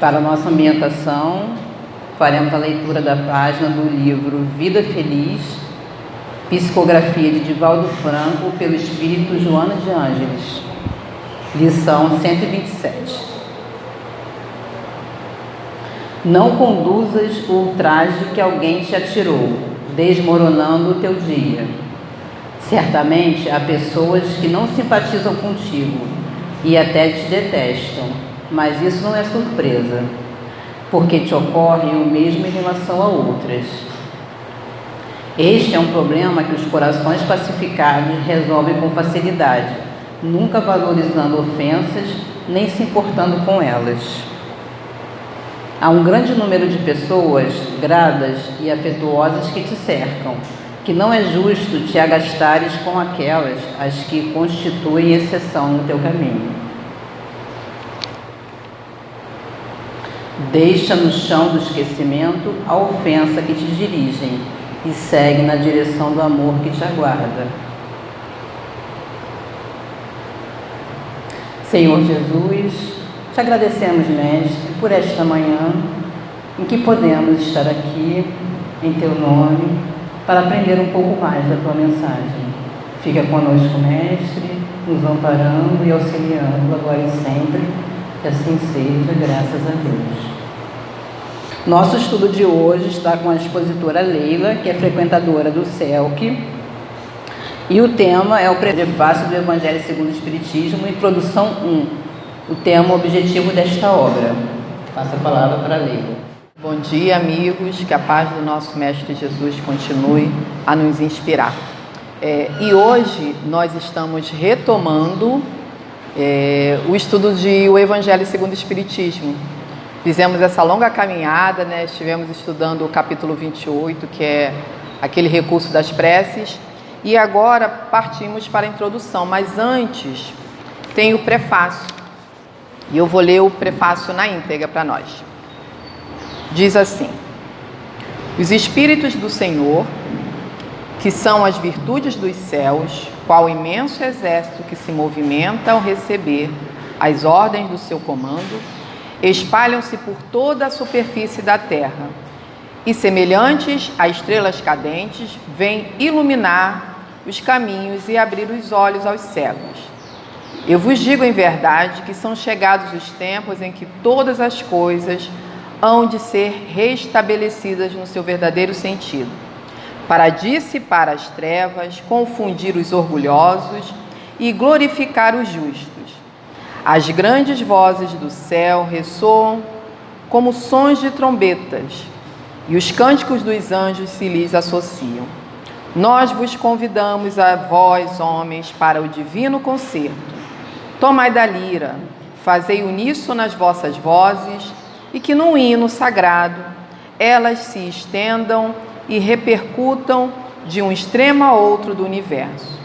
Para a nossa ambientação, faremos a leitura da página do livro Vida Feliz, psicografia de Divaldo Franco, pelo espírito Joana de Ângeles, lição 127. Não conduzas o ultraje que alguém te atirou, desmoronando o teu dia. Certamente há pessoas que não simpatizam contigo e até te detestam, mas isso não é surpresa, porque te ocorre o mesmo em relação a outras. Este é um problema que os corações pacificados resolvem com facilidade, nunca valorizando ofensas, nem se importando com elas. Há um grande número de pessoas gratas e afetuosas que te cercam, que não é justo te agastares com aquelas as que constituem exceção no teu caminho. Deixa no chão do esquecimento a ofensa que te dirigem e segue na direção do amor que te aguarda. Senhor Jesus, te agradecemos, Mestre, por esta manhã em que podemos estar aqui em Teu nome para aprender um pouco mais da Tua mensagem. Fica conosco, Mestre, nos amparando e auxiliando agora e sempre, que assim seja, graças a Deus. Nosso estudo de hoje está com a expositora Leila, que é frequentadora do CELC, e o tema é o prefácio do Evangelho segundo o Espiritismo, em produção 1. O tema objetivo desta obra. Passo a palavra para a Leila. Bom dia, amigos, que a paz do nosso Mestre Jesus continue a nos inspirar. E hoje nós estamos retomando o estudo do Evangelho segundo o Espiritismo. Fizemos essa longa caminhada, né? Estivemos estudando o capítulo 28, que é aquele recurso das preces, e agora partimos para a introdução, mas antes tem o prefácio, e eu vou ler o prefácio na íntegra para nós. Diz assim: os Espíritos do Senhor, que são as virtudes dos céus, qual imenso exército que se movimenta ao receber as ordens do seu comando, espalham-se por toda a superfície da terra e, semelhantes a estrelas cadentes, vêm iluminar os caminhos e abrir os olhos aos cegos. Eu vos digo em verdade que são chegados os tempos em que todas as coisas hão de ser restabelecidas no seu verdadeiro sentido, para dissipar as trevas, confundir os orgulhosos e glorificar os justos. As grandes vozes do céu ressoam como sons de trombetas, e os cânticos dos anjos se lhes associam. Nós vos convidamos a vós, homens, para o divino concerto. Tomai da lira, fazei uníssono nas vossas vozes, e que num hino sagrado elas se estendam e repercutam de um extremo a outro do universo.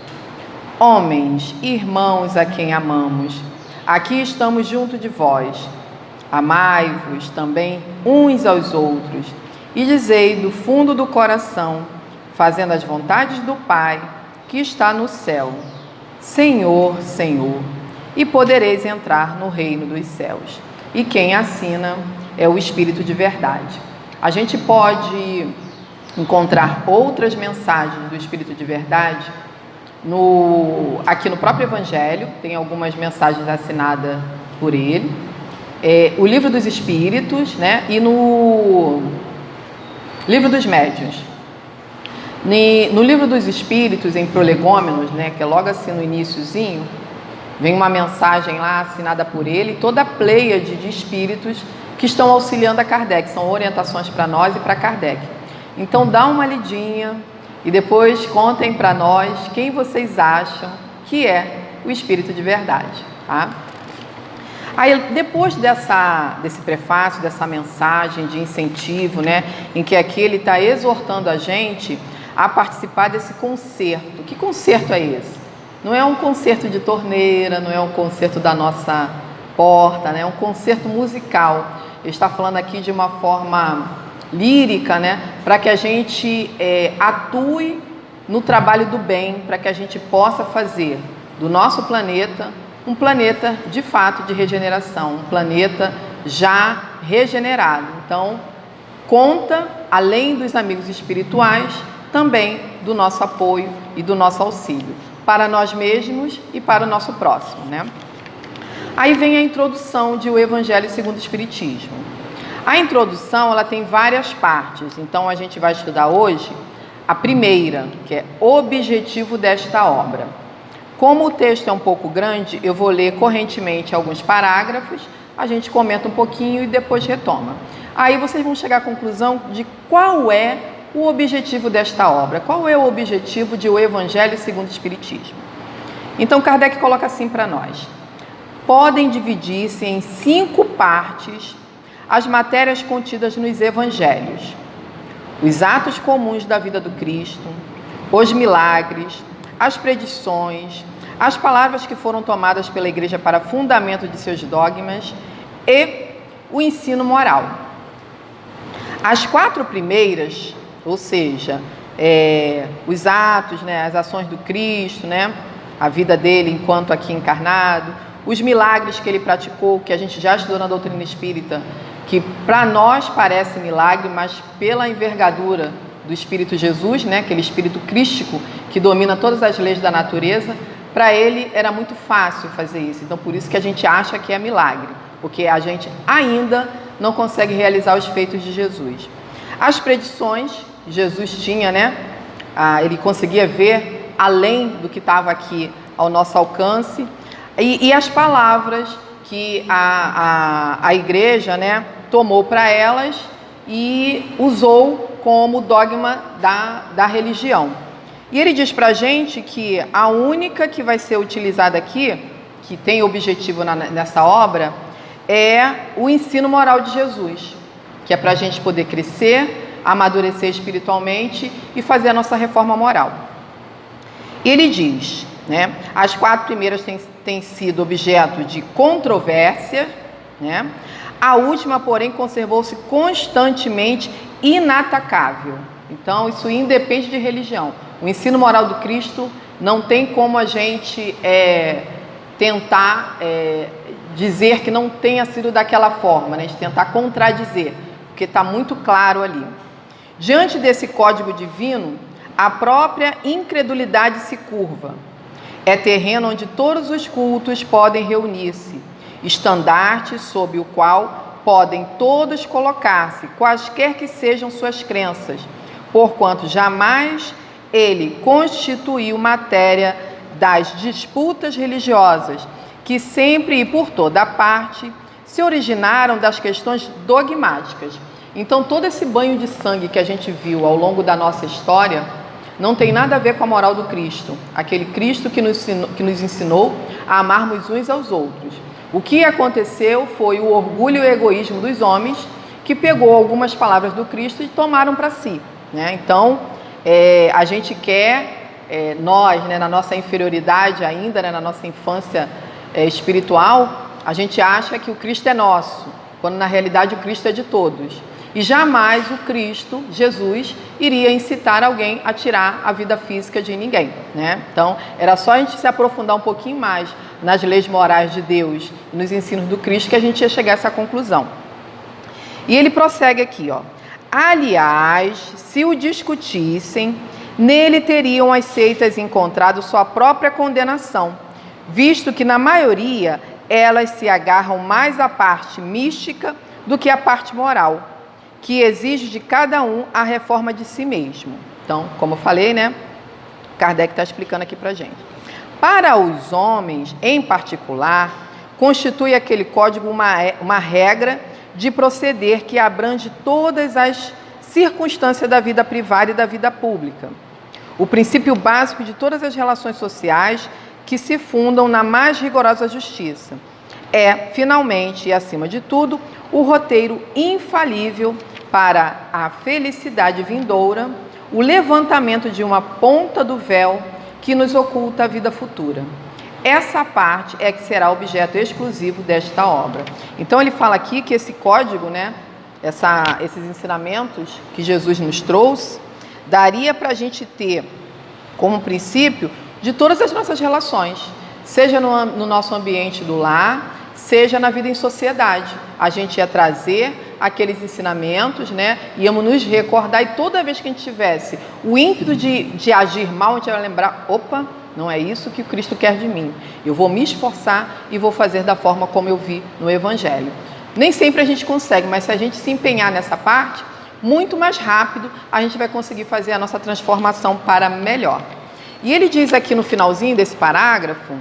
Homens, irmãos a quem amamos, aqui estamos junto de vós. Amai-vos também uns aos outros e dizei do fundo do coração, fazendo as vontades do Pai que está no céu: Senhor, Senhor, e podereis entrar no reino dos céus. E quem assina é o Espírito de verdade. A gente pode encontrar outras mensagens do Espírito de verdade aqui no próprio Evangelho, tem algumas mensagens assinadas por ele, o Livro dos Espíritos, né? E no Livro dos Médiuns. No Livro dos Espíritos, em Prolegômenos, né? Que é logo assim no iniciozinho, vem uma mensagem lá assinada por ele, toda a pleiade de espíritos que estão auxiliando a Kardec, são orientações para nós e para Kardec. Então dá uma lidinha e depois contem para nós quem vocês acham que é o Espírito de verdade, tá? Aí, depois desse prefácio, dessa mensagem de incentivo, né, em que aqui ele está exortando a gente a participar desse concerto. Que concerto é esse? Não é um concerto de torneira, não é um concerto da nossa porta, né? É um concerto musical. Ele está falando aqui de uma forma lírica, né? Para que a gente atue no trabalho do bem, para que a gente possa fazer do nosso planeta um planeta de fato de regeneração, um planeta já regenerado. Então, conta, além dos amigos espirituais, também do nosso apoio e do nosso auxílio, para nós mesmos e para o nosso próximo, né? Aí vem a introdução de O Evangelho segundo o Espiritismo. A introdução, ela tem várias partes, então a gente vai estudar hoje a primeira, que é o objetivo desta obra. Como o texto é um pouco grande, eu vou ler correntemente alguns parágrafos, a gente comenta um pouquinho e depois retoma. Aí vocês vão chegar à conclusão de qual é o objetivo desta obra, qual é o objetivo de O Evangelho segundo o Espiritismo. Então Kardec coloca assim para nós: podem dividir-se em 5 partes as matérias contidas nos Evangelhos: os atos comuns da vida do Cristo, os milagres, as predições, as palavras que foram tomadas pela Igreja para fundamento de seus dogmas e o ensino moral. As 4 primeiras, ou seja, os atos, né, as ações do Cristo, né, a vida dele enquanto aqui encarnado, os milagres que ele praticou, que a gente já estudou na doutrina espírita, que para nós parece milagre, mas pela envergadura do Espírito Jesus, né, aquele Espírito crístico que domina todas as leis da natureza, para ele era muito fácil fazer isso. Então, por isso que a gente acha que é milagre, porque a gente ainda não consegue realizar os feitos de Jesus. As predições, Jesus tinha, né, ele conseguia ver além do que estava aqui ao nosso alcance, e as palavras que a igreja, né, tomou para elas e usou como dogma da religião. E ele diz para a gente que a única que vai ser utilizada aqui, que tem objetivo nessa obra, é o ensino moral de Jesus, que é para a gente poder crescer, amadurecer espiritualmente e fazer a nossa reforma moral. E ele diz, né, as 4 primeiras têm sido objeto de controvérsia, né? A última, porém, conservou-se constantemente inatacável. Então, isso independe de religião. O ensino moral do Cristo não tem como a gente tentar dizer que não tenha sido daquela forma, né? A gente tentar contradizer, porque está muito claro ali. Diante desse código divino, a própria incredulidade se curva. É terreno onde todos os cultos podem reunir-se, estandarte sob o qual podem todos colocar-se, quaisquer que sejam suas crenças, porquanto jamais ele constituiu matéria das disputas religiosas, que sempre e por toda parte se originaram das questões dogmáticas. Então, todo esse banho de sangue que a gente viu ao longo da nossa história não tem nada a ver com a moral do Cristo, aquele Cristo que nos ensinou a amarmos uns aos outros. O que aconteceu foi o orgulho e o egoísmo dos homens que pegou algumas palavras do Cristo e tomaram para si, né? Então, a gente quer, nós, né, na nossa inferioridade ainda, né, na nossa infância espiritual, a gente acha que o Cristo é nosso, quando na realidade o Cristo é de todos. E jamais o Cristo, Jesus, iria incitar alguém a tirar a vida física de ninguém, né? Então, era só a gente se aprofundar um pouquinho mais nas leis morais de Deus e nos ensinos do Cristo que a gente ia chegar a essa conclusão. E ele prossegue aqui, ó. Aliás, se o discutissem, nele teriam as seitas encontrado sua própria condenação, visto que, na maioria, elas se agarram mais à parte mística do que à parte moral, que exige de cada um a reforma de si mesmo. Então, como eu falei, né, Kardec está explicando aqui para a gente. Para os homens, em particular, constitui aquele código uma regra de proceder que abrange todas as circunstâncias da vida privada e da vida pública. O princípio básico de todas as relações sociais que se fundam na mais rigorosa justiça. É, finalmente e acima de tudo, o roteiro infalível para a felicidade vindoura, o levantamento de uma ponta do véu que nos oculta a vida futura. Essa parte é que será objeto exclusivo desta obra. Então ele fala aqui que esse código, né, esses ensinamentos que Jesus nos trouxe, daria para a gente ter como princípio de todas as nossas relações, seja no nosso ambiente do lar, seja na vida em sociedade. A gente ia trazer aqueles ensinamentos, né? Íamos nos recordar, e toda vez que a gente tivesse o ímpeto de agir mal, a gente ia lembrar, opa, não é isso que o Cristo quer de mim. Eu vou me esforçar e vou fazer da forma como eu vi no Evangelho. Nem sempre a gente consegue, mas se a gente se empenhar nessa parte, muito mais rápido a gente vai conseguir fazer a nossa transformação para melhor. E ele diz aqui no finalzinho desse parágrafo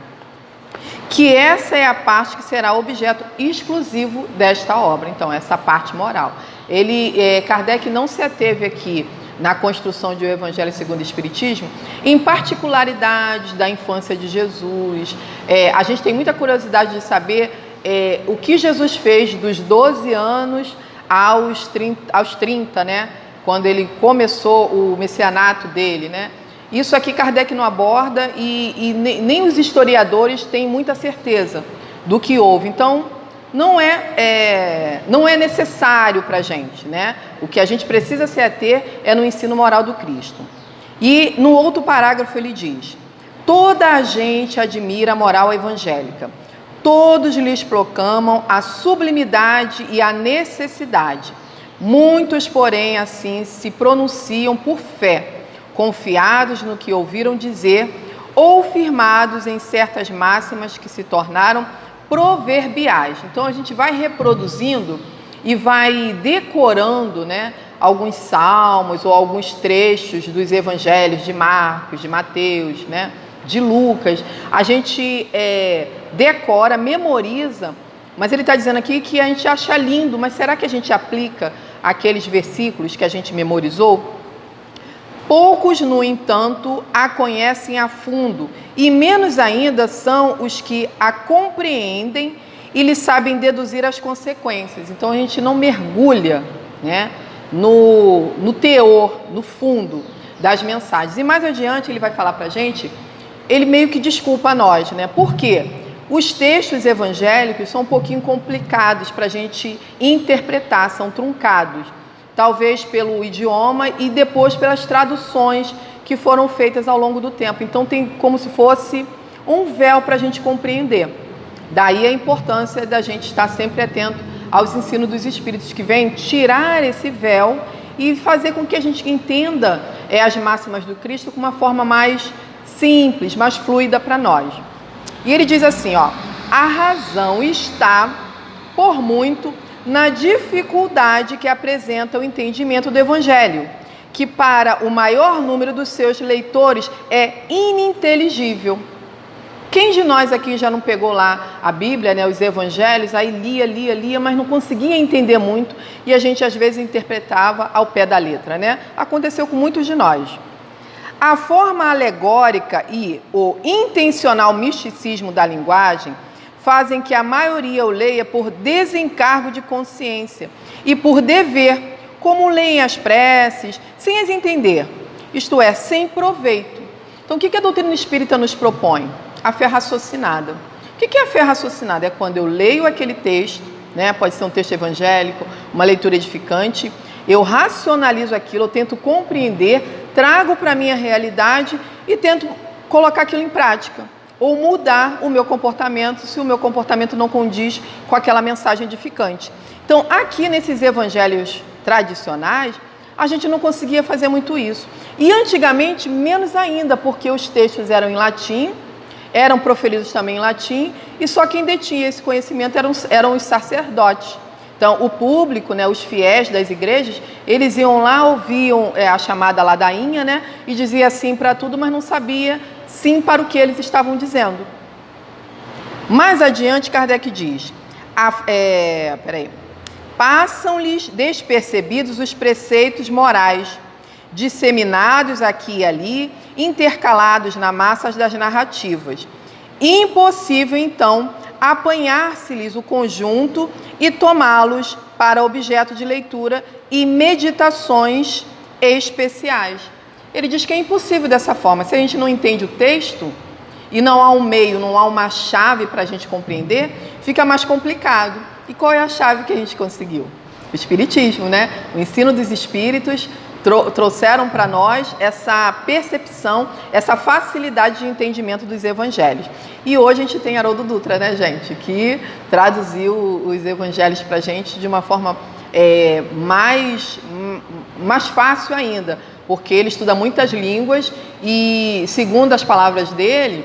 que essa é a parte que será objeto exclusivo desta obra. Então, essa parte moral. Kardec não se ateve aqui na construção de O Evangelho segundo o Espiritismo em particularidades da infância de Jesus. A gente tem muita curiosidade de saber o que Jesus fez dos 12 anos aos 30, né? Quando ele começou o messianato dele, né? Isso aqui Kardec não aborda e nem os historiadores têm muita certeza do que houve. Então, não é necessário para a gente, né? O que a gente precisa se ater é no ensino moral do Cristo. E no outro parágrafo ele diz: toda a gente admira a moral evangélica. Todos lhes proclamam a sublimidade e a necessidade. Muitos, porém, assim se pronunciam por fé, confiados no que ouviram dizer ou firmados em certas máximas que se tornaram proverbiais. Então a gente vai reproduzindo e vai decorando, né, alguns salmos ou alguns trechos dos evangelhos de Marcos, de Mateus, né, de Lucas. A gente decora, memoriza, mas ele está dizendo aqui que a gente acha lindo, mas será que a gente aplica aqueles versículos que a gente memorizou? Poucos, no entanto, a conhecem a fundo, e menos ainda são os que a compreendem e lhe sabem deduzir as consequências. Então a gente não mergulha, né, no teor, no fundo das mensagens. E mais adiante ele vai falar para a gente, ele meio que desculpa a nós, né? Por quê? Os textos evangélicos são um pouquinho complicados para a gente interpretar, são truncados. Talvez pelo idioma e depois pelas traduções que foram feitas ao longo do tempo. Então tem como se fosse um véu para a gente compreender. Daí a importância da gente estar sempre atento aos ensinos dos Espíritos, que vêm tirar esse véu e fazer com que a gente entenda as máximas do Cristo com uma forma mais simples, mais fluida para nós. E ele diz assim, ó: a razão está, por muito, na dificuldade que apresenta o entendimento do Evangelho, que para o maior número dos seus leitores é ininteligível. Quem de nós aqui já não pegou lá a Bíblia, né, os Evangelhos, aí lia, mas não conseguia entender muito e a gente às vezes interpretava ao pé da letra, né? Aconteceu com muitos de nós. A forma alegórica e o intencional misticismo da linguagem fazem que a maioria o leia por desencargo de consciência e por dever, como leem as preces, sem as entender, isto é, sem proveito. Então, o que a doutrina espírita nos propõe? A fé raciocinada. O que é a fé raciocinada? É quando eu leio aquele texto, né? Pode ser um texto evangélico, uma leitura edificante, eu racionalizo aquilo, eu tento compreender, trago para a minha realidade e tento colocar aquilo em prática. Ou mudar o meu comportamento, se o meu comportamento não condiz com aquela mensagem edificante. Então, aqui nesses evangelhos tradicionais, a gente não conseguia fazer muito isso. E antigamente, menos ainda, porque os textos eram em latim, eram proferidos também em latim, e só quem detinha esse conhecimento eram os sacerdotes. Então, o público, né, os fiéis das igrejas, eles iam lá, ouviam a chamada ladainha, né, e dizia sim para tudo, mas não sabia sim para o que eles estavam dizendo. Mais adiante, Kardec diz, passam-lhes despercebidos os preceitos morais, disseminados aqui e ali, intercalados na massa das narrativas. Impossível, então, apanhar-se-lhes o conjunto e tomá-los para objeto de leitura e meditações especiais. Ele diz que é impossível dessa forma. Se a gente não entende o texto e não há um meio, não há uma chave para a gente compreender, fica mais complicado. E qual é a chave que a gente conseguiu? O Espiritismo, né? O ensino dos Espíritos trouxeram para nós essa percepção, essa facilidade de entendimento dos evangelhos. E hoje a gente tem Haroldo Dutra, né, gente, que traduziu os evangelhos para a gente de uma forma mais fácil ainda, porque ele estuda muitas línguas e, segundo as palavras dele,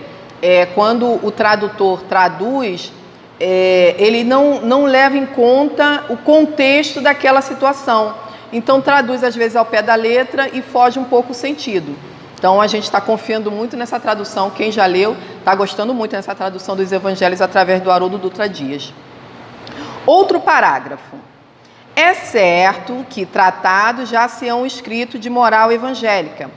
quando o tradutor traduz, ele não leva em conta o contexto daquela situação. Então traduz às vezes ao pé da letra e foge um pouco o sentido. Então a gente está confiando muito nessa tradução. Quem já leu está gostando muito dessa tradução dos evangelhos através do Haroldo Dutra Dias. Outro parágrafo. É certo que tratados já se hão escrito de moral evangélica,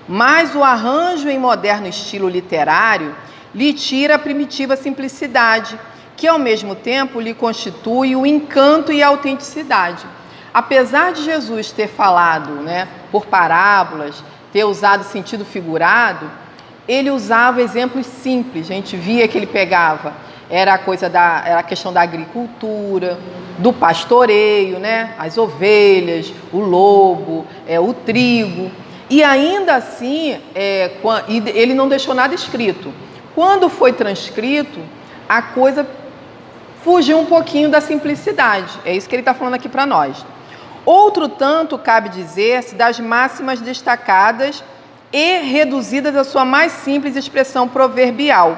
mas o arranjo em moderno estilo literário lhe tira a primitiva simplicidade, que ao mesmo tempo lhe constitui o encanto e a autenticidade. Apesar de Jesus ter falado, né, por parábolas, ter usado sentido figurado, ele usava exemplos simples. A gente via que ele pegava, era a questão da agricultura, do pastoreio, né, as ovelhas, o lobo, o trigo. E ainda assim, ele não deixou nada escrito. Quando foi transcrito, a coisa fugiu um pouquinho da simplicidade. É isso que ele está falando aqui para nós. Outro tanto cabe dizer-se das máximas destacadas e reduzidas à sua mais simples expressão proverbial.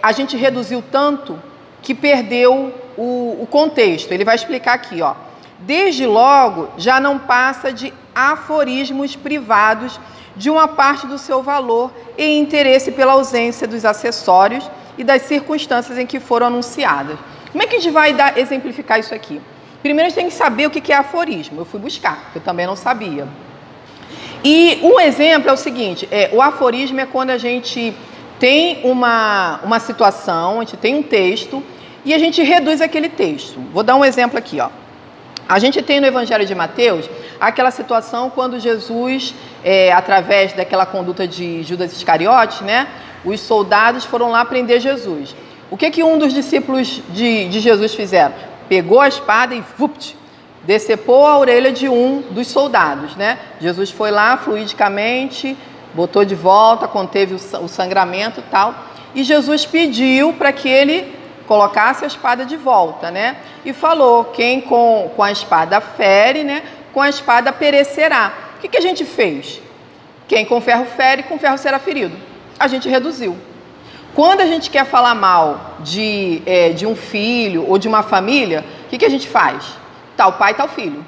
A gente reduziu tanto que perdeu o contexto. Ele vai explicar aqui, ó. Desde logo, já não passa de aforismos privados de uma parte do seu valor e interesse pela ausência dos acessórios e das circunstâncias em que foram anunciadas. Como é que a gente vai exemplificar isso aqui? Primeiro, a gente tem que saber o que é aforismo. Eu fui buscar, porque eu também não sabia. E um exemplo é o seguinte, o aforismo é quando a gente tem uma situação, a gente tem um texto e a gente reduz aquele texto. Vou dar um exemplo aqui, ó. A gente tem no Evangelho de Mateus aquela situação quando Jesus, através daquela conduta de Judas Iscariotes, né, os soldados foram lá prender Jesus. O que um dos discípulos de Jesus fizeram? Pegou a espada e decepou a orelha de um dos soldados, né? Jesus foi lá fluidicamente, botou de volta, conteve o sangramento e tal. E Jesus pediu para que ele colocasse a espada de volta, né? E falou, quem com a espada fere, né, com a espada perecerá. O que a gente fez? Quem com ferro fere, com ferro será ferido. A gente reduziu. Quando a gente quer falar mal de um filho ou de uma família, o que a gente faz? Tal pai, tal filho.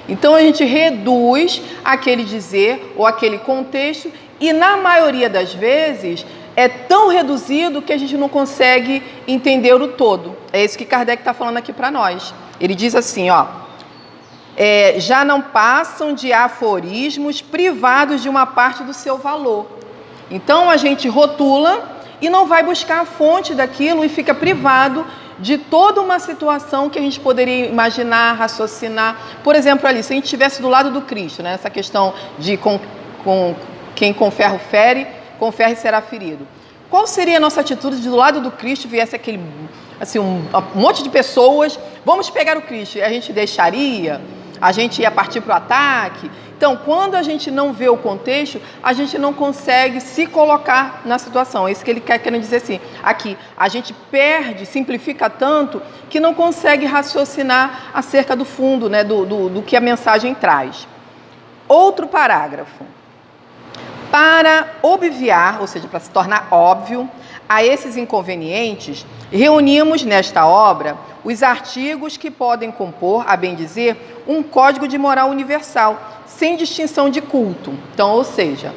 Então a gente reduz aquele dizer ou aquele contexto e na maioria das vezes é tão reduzido que a gente não consegue entender o todo. É isso que Kardec está falando aqui para nós. Ele diz assim, ó, já não passam de aforismos privados de uma parte do seu valor. Então a gente rotula e não vai buscar a fonte daquilo e fica privado de toda uma situação que a gente poderia imaginar, raciocinar. Por exemplo, ali, se a gente estivesse do lado do Cristo, né, essa questão de quem com ferro fere, com ferro será ferido. Qual seria a nossa atitude de do lado do Cristo viesse aquele, assim, um monte de pessoas, vamos pegar o Cristo, e a gente deixaria? A gente ia partir para o ataque? Então, quando a gente não vê o contexto, a gente não consegue se colocar na situação. É isso que ele quer dizer assim. Aqui, a gente perde, simplifica tanto, que não consegue raciocinar acerca do fundo, né, do que a mensagem traz. Outro parágrafo. Para obviar, ou seja, para se tornar óbvio, a esses inconvenientes, reunimos nesta obra os artigos que podem compor, a bem dizer, um código de moral universal, sem distinção de culto. Então, ou seja,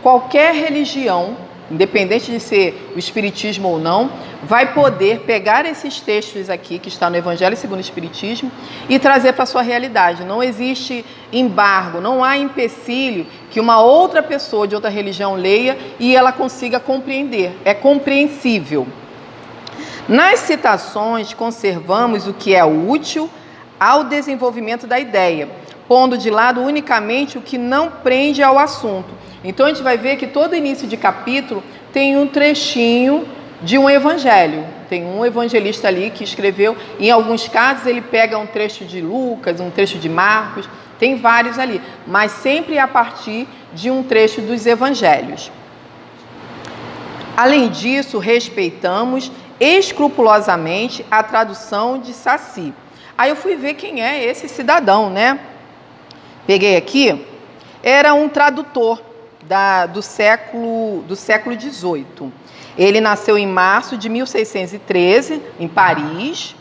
qualquer religião, independente de ser o espiritismo ou não, vai poder pegar esses textos aqui, que está no Evangelho segundo o Espiritismo, e trazer para a sua realidade. Não existe embargo, não há empecilho que uma outra pessoa de outra religião leia e ela consiga compreender. É compreensível. Nas citações, conservamos o que é útil ao desenvolvimento da ideia, pondo de lado unicamente o que não prende ao assunto. Então, a gente vai ver que todo início de capítulo tem um trechinho de um evangelho. Tem um evangelista ali que escreveu, em alguns casos ele pega um trecho de Lucas, um trecho de Marcos, tem vários ali, mas sempre a partir de um trecho dos evangelhos. Além disso, respeitamos escrupulosamente a tradução de Saci. Aí eu fui ver quem é esse cidadão, né? Peguei aqui, era um tradutor do século XVIII. Ele nasceu em março de 1613, em Paris,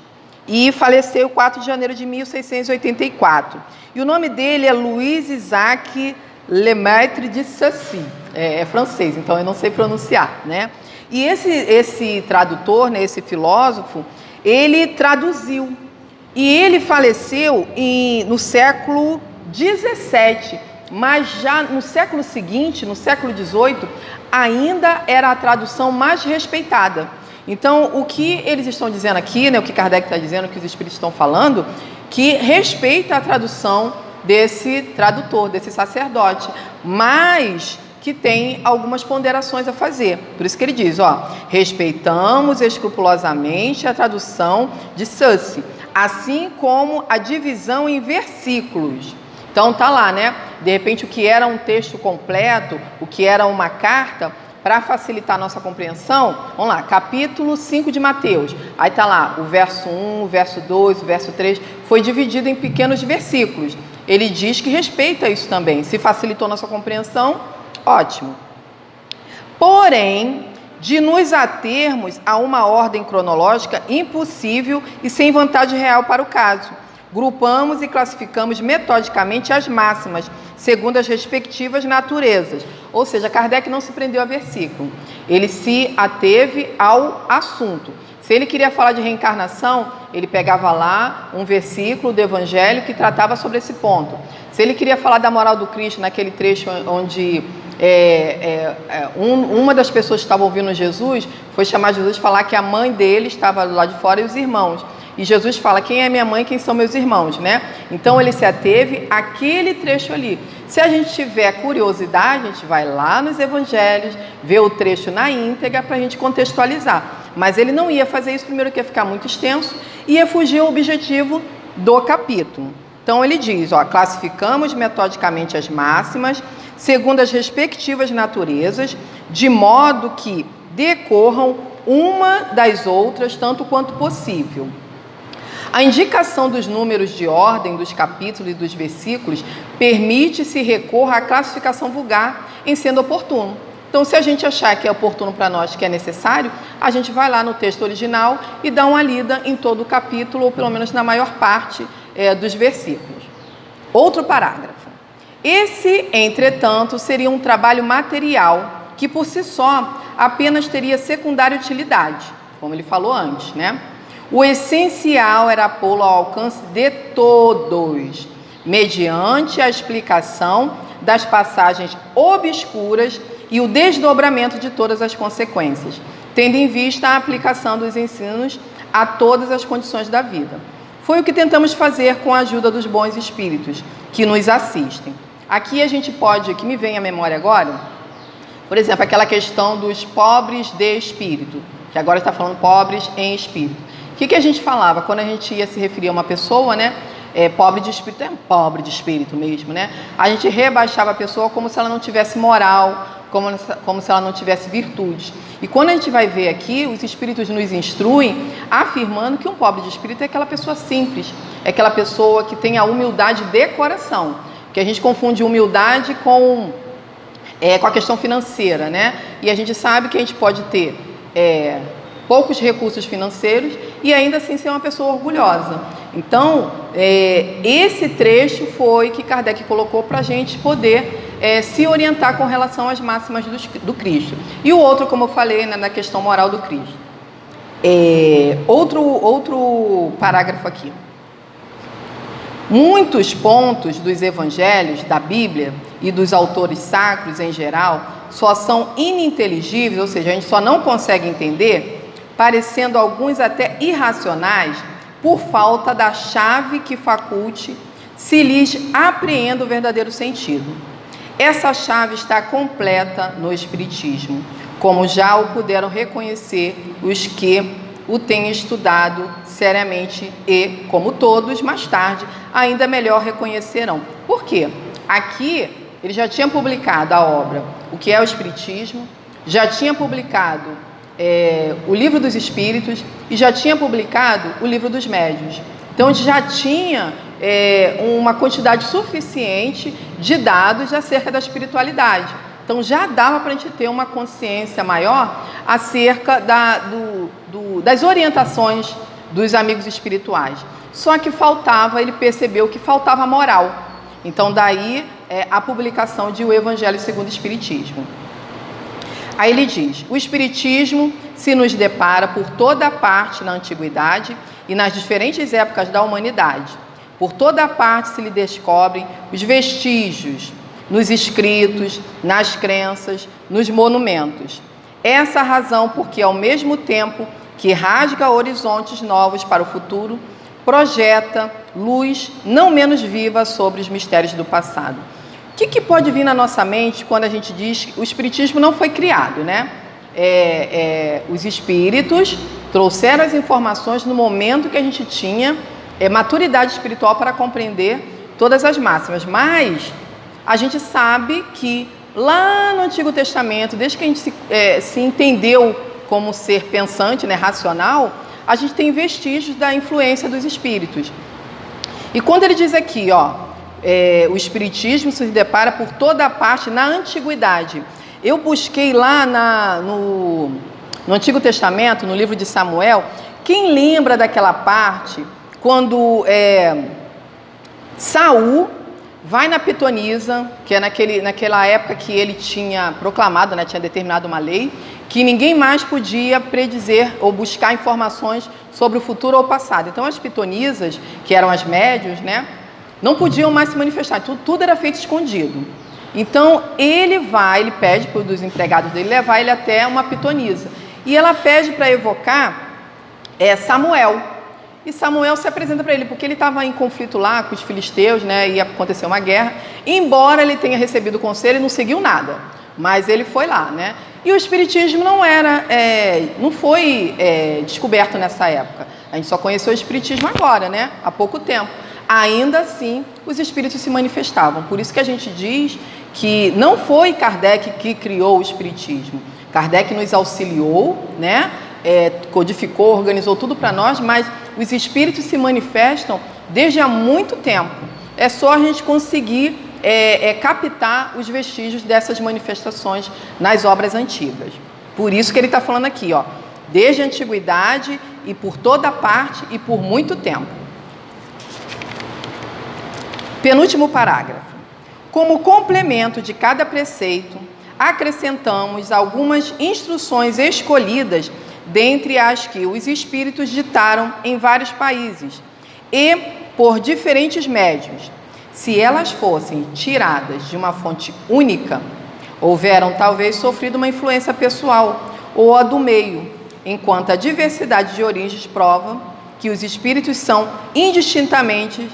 e faleceu 4 de janeiro de 1684. E o nome dele é Louis Isaac Lemaitre de Sacy. É francês, então eu não sei pronunciar, né? E esse tradutor, né, esse filósofo, ele traduziu. E ele faleceu no século XVII, mas já no século seguinte, no século XVIII, ainda era a tradução mais respeitada. Então, o que eles estão dizendo aqui, né, o que Kardec está dizendo, o que os espíritos estão falando, que respeita a tradução desse tradutor, desse sacerdote, mas que tem algumas ponderações a fazer. Por isso que ele diz, respeitamos escrupulosamente a tradução de Sacy, assim como a divisão em versículos. Então tá lá, né? De repente o que era um texto completo, o que era uma carta, para facilitar a nossa compreensão, vamos lá, capítulo 5 de Mateus. Aí tá lá o verso 1, o verso 2, o verso 3, foi dividido em pequenos versículos. Ele diz que respeita isso também. Se facilitou a nossa compreensão, ótimo. Porém, de nos atermos a uma ordem cronológica impossível e sem vantagem real para o caso. Grupamos e classificamos metodicamente as máximas, segundo as respectivas naturezas. Ou seja, Kardec não se prendeu a versículo, ele se ateve ao assunto. Se ele queria falar de reencarnação, ele pegava lá um versículo do Evangelho que tratava sobre esse ponto. Se ele queria falar da moral do Cristo, naquele trecho onde uma das pessoas que estavam ouvindo Jesus foi chamar Jesus e falar que a mãe dele estava lá de fora e os irmãos. E Jesus fala, quem é minha mãe, quem são meus irmãos, né? Então ele se ateve àquele trecho ali. Se a gente tiver curiosidade, a gente vai lá nos evangelhos, vê o trecho na íntegra para a gente contextualizar. Mas ele não ia fazer isso, primeiro que ia ficar muito extenso, e ia fugir ao objetivo do capítulo. Então ele diz, classificamos metodicamente as máximas, segundo as respectivas naturezas, de modo que decorram uma das outras, tanto quanto possível. A indicação dos números de ordem dos capítulos e dos versículos permite-se recorrer à classificação vulgar em sendo oportuno. Então, se a gente achar que é oportuno para nós, que é necessário, a gente vai lá no texto original e dá uma lida em todo o capítulo, ou pelo menos na maior parte dos versículos. Outro parágrafo. Esse, entretanto, seria um trabalho material, que por si só apenas teria secundária utilidade, como ele falou antes, né? O essencial era pô-lo ao alcance de todos, mediante a explicação das passagens obscuras e o desdobramento de todas as consequências, tendo em vista a aplicação dos ensinos a todas as condições da vida. Foi o que tentamos fazer com a ajuda dos bons espíritos que nos assistem. Aqui a gente pode, que me vem à memória agora, por exemplo, aquela questão dos pobres de espírito, que agora está falando pobres em espírito. O que a gente falava quando a gente ia se referir a uma pessoa, né? Pobre de espírito, pobre de espírito mesmo, né? A gente rebaixava a pessoa como se ela não tivesse moral, como se ela não tivesse virtudes. E quando a gente vai ver aqui, os espíritos nos instruem afirmando que um pobre de espírito é aquela pessoa simples, é aquela pessoa que tem a humildade de coração, que a gente confunde humildade com a questão financeira, né? E a gente sabe que a gente pode ter poucos recursos financeiros e ainda assim ser uma pessoa orgulhosa. Então, esse trecho foi que Kardec colocou para a gente poder se orientar com relação às máximas do Cristo. E o outro, como eu falei, na questão moral do Cristo. Outro parágrafo aqui. Muitos pontos dos evangelhos, da Bíblia e dos autores sacros em geral só são ininteligíveis, ou seja, a gente só não consegue entender, parecendo alguns até irracionais, por falta da chave que faculte se lhes apreenda o verdadeiro sentido. Essa chave está completa no Espiritismo, como já o puderam reconhecer os que o têm estudado seriamente e, como todos, mais tarde, ainda melhor reconhecerão. Por quê? Aqui ele já tinha publicado a obra O que é o Espiritismo, já tinha publicado o Livro dos Espíritos e já tinha publicado o Livro dos Médiuns. Então já tinha uma quantidade suficiente de dados acerca da espiritualidade. Então já dava para a gente ter uma consciência maior acerca das orientações dos amigos espirituais. Só que ele percebeu que faltava moral. Então daí a publicação de O Evangelho segundo o Espiritismo. Aí ele diz: o Espiritismo se nos depara por toda parte na antiguidade e nas diferentes épocas da humanidade. Por toda parte se lhe descobrem os vestígios nos escritos, nas crenças, nos monumentos. Essa a razão porque, ao mesmo tempo que rasga horizontes novos para o futuro, projeta luz não menos viva sobre os mistérios do passado. O que pode vir na nossa mente quando a gente diz que o Espiritismo não foi criado, né? Os espíritos trouxeram as informações no momento que a gente tinha maturidade espiritual para compreender todas as máximas, mas a gente sabe que lá no Antigo Testamento, desde que a gente se entendeu como ser pensante, né, racional, a gente tem vestígios da influência dos espíritos. E quando ele diz aqui, o Espiritismo se depara por toda parte na antiguidade. Eu busquei lá no Antigo Testamento, no livro de Samuel, quem lembra daquela parte quando Saul vai na pitonisa, que é naquela época que ele tinha proclamado, né, tinha determinado uma lei, que ninguém mais podia predizer ou buscar informações sobre o futuro ou o passado. Então as pitonisas, que eram as médiuns, né, não podiam mais se manifestar, tudo era feito escondido. Então ele pede para um dos empregados dele levar ele até uma pitonisa. E ela pede para evocar Samuel. E Samuel se apresenta para ele, porque ele estava em conflito lá com os filisteus, né, ia acontecer uma guerra. Embora ele tenha recebido o conselho, ele não seguiu nada, mas ele foi lá, né? E o Espiritismo não foi descoberto nessa época. A gente só conheceu o Espiritismo agora, né? Há pouco tempo. Ainda assim, os espíritos se manifestavam. Por isso que a gente diz que não foi Kardec que criou o Espiritismo. Kardec nos auxiliou, né? Codificou, organizou tudo para nós, mas os espíritos se manifestam desde há muito tempo. É só a gente conseguir captar os vestígios dessas manifestações nas obras antigas. Por isso que ele está falando aqui, desde a antiguidade e por toda parte e por muito tempo. Penúltimo parágrafo. Como complemento de cada preceito, acrescentamos algumas instruções escolhidas dentre as que os espíritos ditaram em vários países e por diferentes médiuns. Se elas fossem tiradas de uma fonte única, houveram talvez sofrido uma influência pessoal ou a do meio, enquanto a diversidade de origens prova que os espíritos são indistintamente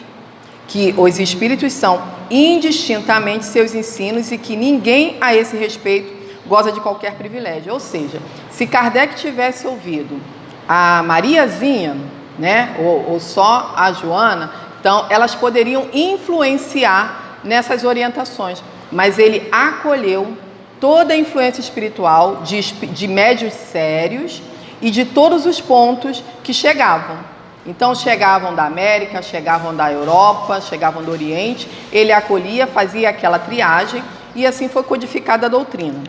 seus ensinos e que ninguém a esse respeito goza de qualquer privilégio. Ou seja, se Kardec tivesse ouvido a Mariazinha, né, ou só a Joana, então elas poderiam influenciar nessas orientações, mas ele acolheu toda a influência espiritual de médiuns sérios e de todos os pontos que chegavam. Então chegavam da América, chegavam da Europa, chegavam do Oriente, ele acolhia, fazia aquela triagem e assim foi codificada a doutrina.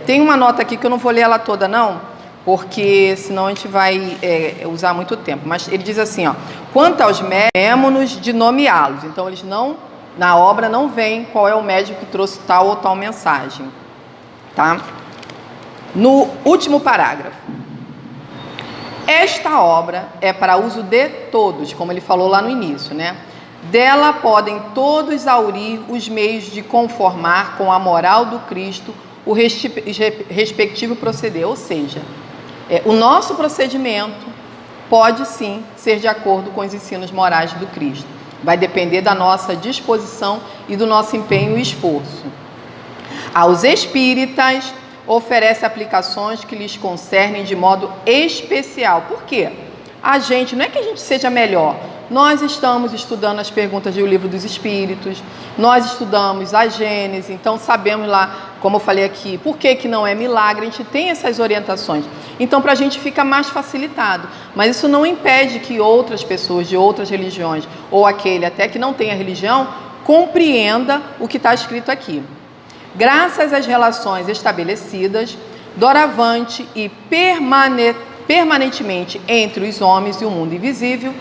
Tem uma nota aqui que eu não vou ler ela toda não, porque senão a gente vai usar muito tempo, mas ele diz assim, quanto aos médiuns de nomeá-los, então eles não, na obra não vem qual é o médium que trouxe tal ou tal mensagem, tá? No último parágrafo, esta obra é para uso de todos, como ele falou lá no início, né? Dela podem todos aurir os meios de conformar com a moral do Cristo o respectivo proceder, ou seja, o nosso procedimento pode sim ser de acordo com os ensinos morais do Cristo. Vai depender da nossa disposição e do nosso empenho e esforço. Aos espíritas, oferece aplicações que lhes concernem de modo especial. Por quê? Não é que a gente seja melhor. Nós estamos estudando as perguntas do Livro dos Espíritos, nós estudamos a Gênese, então sabemos lá, como eu falei aqui, por que não é milagre, a gente tem essas orientações. Então, para a gente fica mais facilitado. Mas isso não impede que outras pessoas de outras religiões, ou aquele até que não tenha religião, compreenda o que está escrito aqui. Graças às relações estabelecidas, doravante e permanentemente entre os homens e o mundo invisível,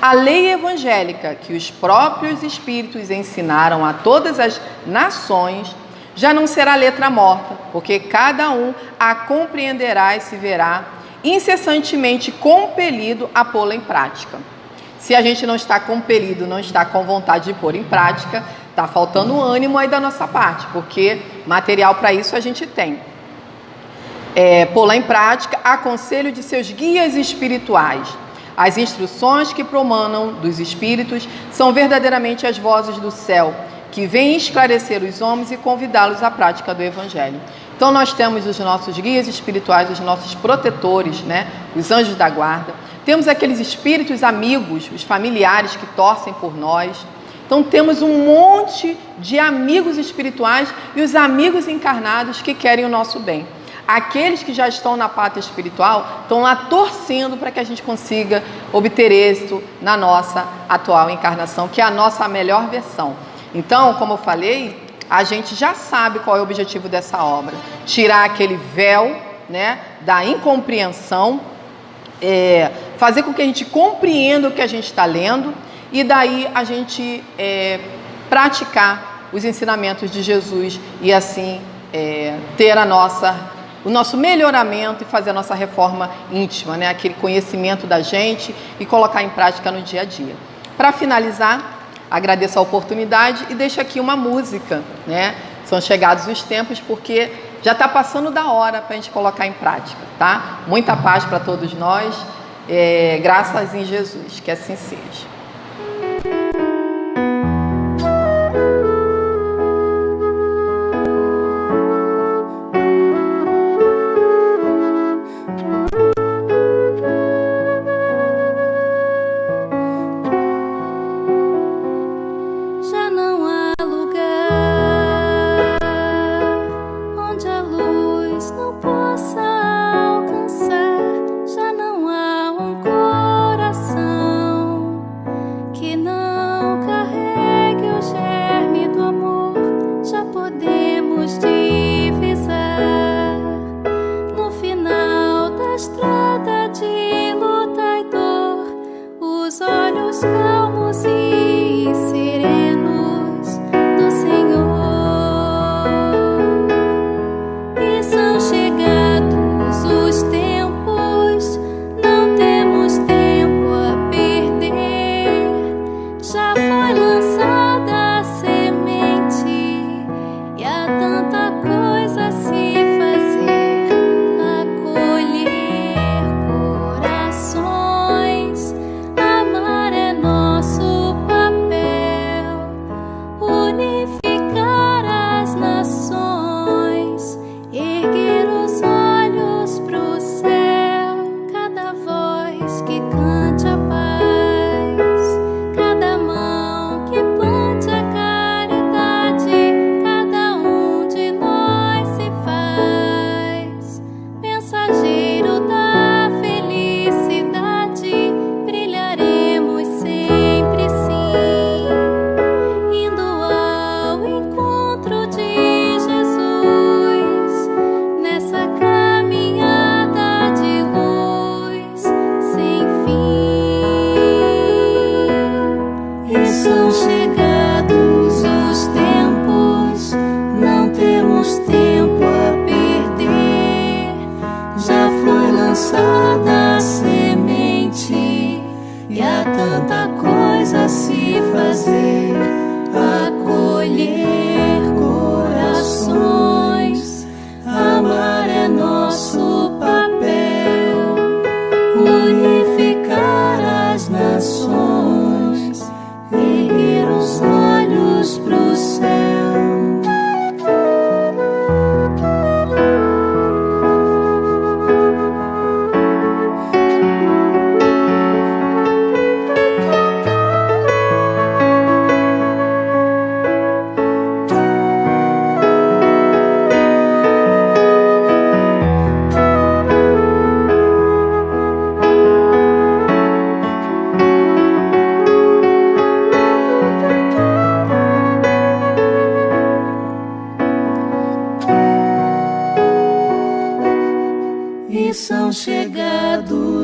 a lei evangélica que os próprios Espíritos ensinaram a todas as nações já não será letra morta, porque cada um a compreenderá e se verá incessantemente compelido a pô-la em prática. Se a gente não está compelido, não está com vontade de pôr em prática, está faltando ânimo aí da nossa parte, porque material para isso a gente tem. Pô-la em prática, aconselho de seus guias espirituais. As instruções que promanam dos espíritos são verdadeiramente as vozes do céu, que vêm esclarecer os homens e convidá-los à prática do Evangelho. Então nós temos os nossos guias espirituais, os nossos protetores, né? Os anjos da guarda. Temos aqueles espíritos amigos, os familiares que torcem por nós. Então temos um monte de amigos espirituais e os amigos encarnados que querem o nosso bem. Aqueles que já estão na pátria espiritual estão lá torcendo para que a gente consiga obter êxito na nossa atual encarnação, que é a nossa melhor versão. Então, como eu falei, a gente já sabe qual é o objetivo dessa obra. Tirar aquele véu, né, da incompreensão, fazer com que a gente compreenda o que a gente está lendo e daí a gente praticar os ensinamentos de Jesus e assim ter o nosso melhoramento e fazer a nossa reforma íntima, né? Aquele conhecimento da gente e colocar em prática no dia a dia. Para finalizar, agradeço a oportunidade e deixo aqui uma música, né? São chegados os tempos porque já está passando da hora para a gente colocar em prática, tá? Muita paz para todos nós, graças em Jesus, que assim seja.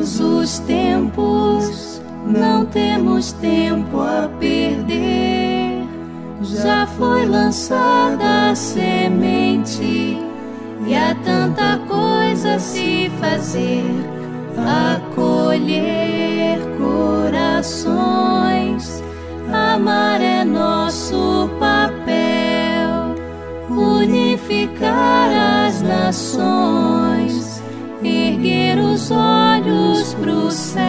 todos os tempos, não temos tempo a perder. Já foi lançada a semente e há tanta coisa a se fazer, acolher corações. Amar é nosso papel, unificar as nações, erguer os olhos pro céu.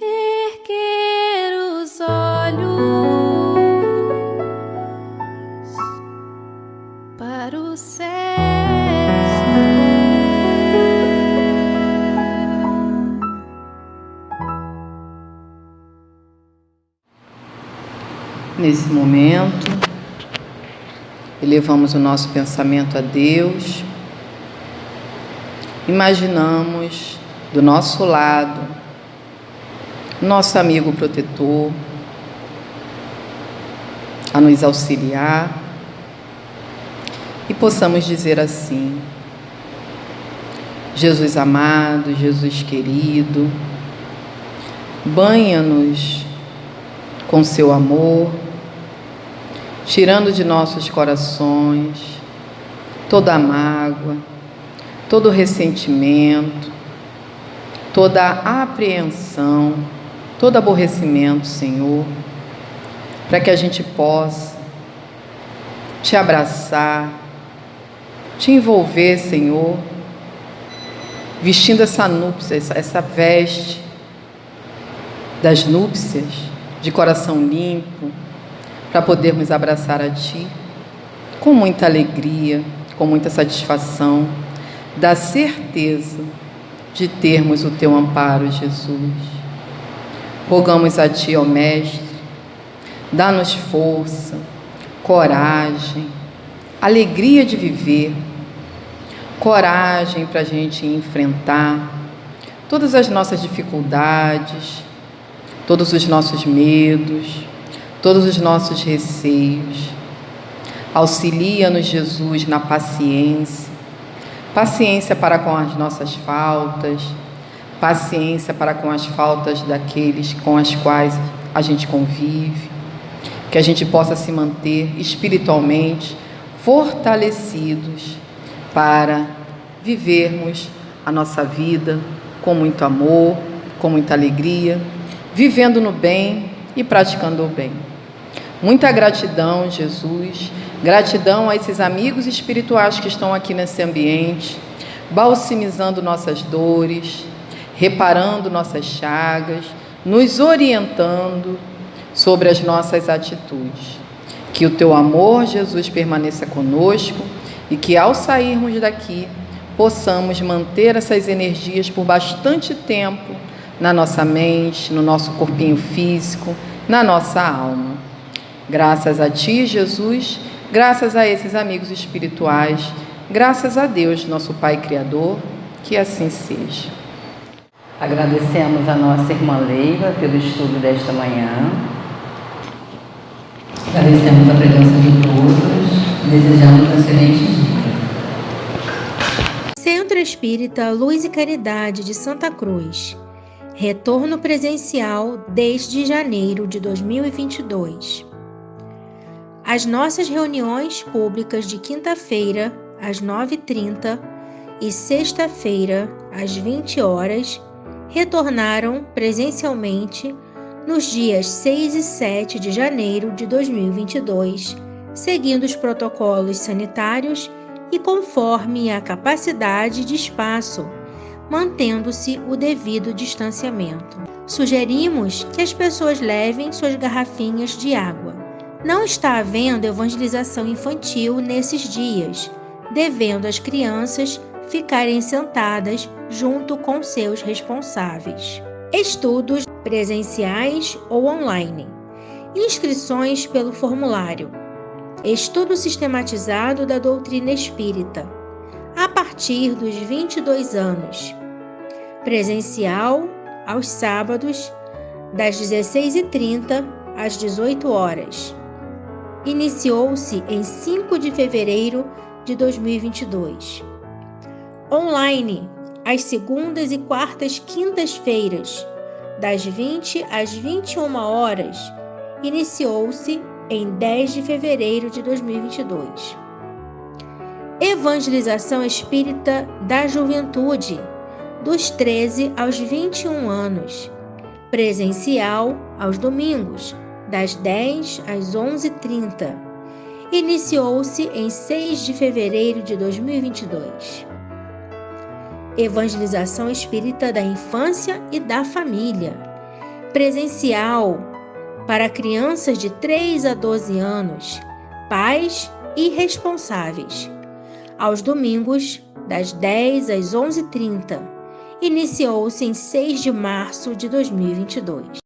Erguer os olhos para o céu. Nesse momento, elevamos o nosso pensamento a Deus, imaginamos do nosso lado nosso amigo protetor a nos auxiliar e possamos dizer assim: Jesus amado, Jesus querido, banha-nos com seu amor, tirando de nossos corações toda a mágoa, todo o ressentimento, toda a apreensão, todo aborrecimento, Senhor, para que a gente possa te abraçar, te envolver, Senhor, vestindo essa núpcia, essa veste das núpcias, de coração limpo, para podermos abraçar a Ti com muita alegria, com muita satisfação, da certeza de termos o Teu amparo, Jesus. Rogamos a Ti, ó Mestre, dá-nos força, coragem, alegria de viver, coragem para a gente enfrentar todas as nossas dificuldades, todos os nossos medos, todos os nossos receios. Auxilia-nos, Jesus, na paciência, paciência para com as nossas faltas, paciência para com as faltas daqueles com as quais a gente convive, que a gente possa se manter espiritualmente fortalecidos para vivermos a nossa vida com muito amor, com muita alegria, vivendo no bem e praticando o bem. Muita gratidão, Jesus, gratidão a esses amigos espirituais que estão aqui nesse ambiente, balsamizando nossas dores, reparando nossas chagas, nos orientando sobre as nossas atitudes. Que o Teu amor, Jesus, permaneça conosco e que ao sairmos daqui possamos manter essas energias por bastante tempo na nossa mente, no nosso corpinho físico, na nossa alma. Graças a Ti, Jesus, graças a esses amigos espirituais, graças a Deus, nosso Pai Criador, que assim seja. Agradecemos a nossa irmã Leiva pelo estudo desta manhã. Agradecemos a presença de todos, desejamos um excelente dia. Centro Espírita Luz e Caridade de Santa Cruz. Retorno presencial desde janeiro de 2022. As nossas reuniões públicas de quinta-feira, às 9h30, e sexta-feira, às 20 horas, retornaram presencialmente nos dias 6 e 7 de janeiro de 2022, seguindo os protocolos sanitários e conforme a capacidade de espaço, mantendo-se o devido distanciamento. Sugerimos que as pessoas levem suas garrafinhas de água. Não está havendo evangelização infantil nesses dias, devendo as crianças ficarem sentadas junto com seus responsáveis. Estudos presenciais ou online. Inscrições pelo formulário. Estudo sistematizado da doutrina espírita. A partir dos 22 anos. Presencial aos sábados, das 16h30 às 18 horas. Iniciou-se em 5 de fevereiro de 2022. online, às segundas e quartas quintas-feiras, das 20 às 21 horas. Iniciou-se em 10 de fevereiro de 2022. Evangelização Espírita da Juventude, dos 13 aos 21 anos, presencial aos domingos, das 10 às 11h30. Iniciou-se em 6 de fevereiro de 2022. Evangelização Espírita da Infância e da Família, presencial para crianças de 3 a 12 anos, pais e responsáveis, aos domingos, das 10 às 11h30. Iniciou-se em 6 de março de 2022.